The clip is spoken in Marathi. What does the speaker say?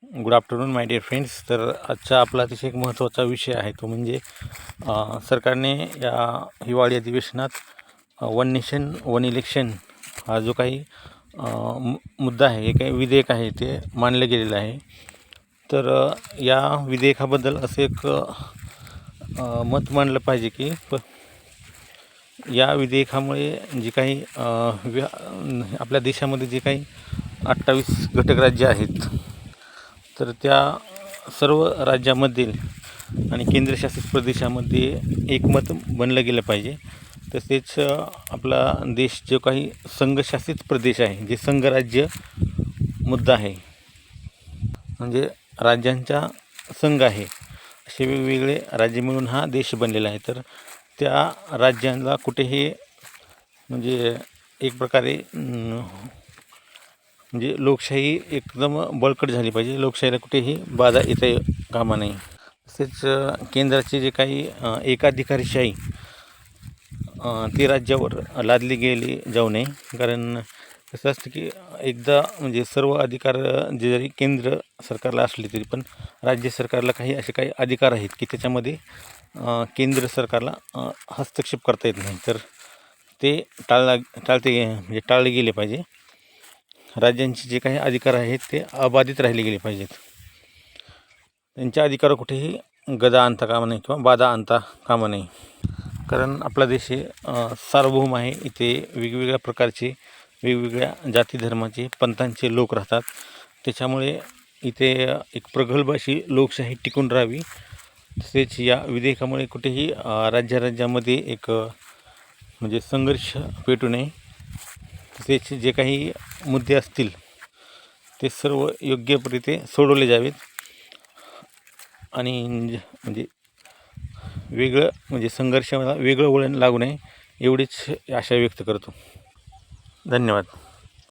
Good afternoon my dear friends. तर आजचा आपला अतिशय एक महत्त्वाचा विषय आहे तो म्हणजे सरकारने या हिवाळी अधिवेशनात वन नेशन वन इलेक्शन हा जो काही मुद्दा आहे, हे काही विधेयक आहे ते मांडलं गेलेलं आहे. तर या विधेयकाबद्दल असं एक मत मांडलं पाहिजे की या विधेयकामुळे जे काही आपल्या देशामध्ये जे काही 28 घटक राज्य आहेत, तर त्या सर्व राज्यामधील आणि केंद्रशासित प्रदेशामध्ये एकमत बनलं गेलं पाहिजे. तसेच आपला देश जो काही संघशासित प्रदेश आहे, जे संघराज्य मुद्दा आहे, म्हणजे राज्यांचा संघ आहे, असे वेगवेगळे राज्य मिळून हा देश बनलेला आहे. तर त्या राज्यांना कुठेही म्हणजे एक प्रकारे म्हणजे लोकशाही एकदम बळकट झाली पाहिजे, लोकशाहीला कुठेही बाधा येता कामा नये. तसेच केंद्राचे जे काही एकाधिकारशाही ती राज्यावर लादली गेली जाऊ नये. कारण कसं असतं की एकदा म्हणजे सर्व अधिकार जे जरी केंद्र सरकारला असले तरी पण राज्य सरकारला काही अधिकार आहेत की त्याच्यामध्ये केंद्र सरकारला हस्तक्षेप करता येत नाही. तर ते टाळले गेले पाहिजे. राज्यांचे जे काही अधिकार आहेत ते अबाधित राहिले गेले पाहिजेत. त्यांच्या अधिकारावर कुठेही गदा आणता कामा नये किंवा बाधा आणता कामा नये. कारण आपला देश हे सार्वभौम आहे. इथे वेगवेगळ्या प्रकारचे वेगवेगळ्या जाती धर्माचे पंथांचे लोक राहतात. त्याच्यामुळे इथे एक प्रगल्भ अशी लोकशाही टिकून राहावी. तसेच या विधेयकामुळे कुठेही राज्यामध्ये एक म्हणजे संघर्ष पेटू नये. तसेच जे काही मुद्दे असतील ते सर्व योग्यरीत्या सोडवले जावेत आणि म्हणजे संघर्षाला वेगळं वळण लागू नये एवढीच आशा व्यक्त करतो. धन्यवाद.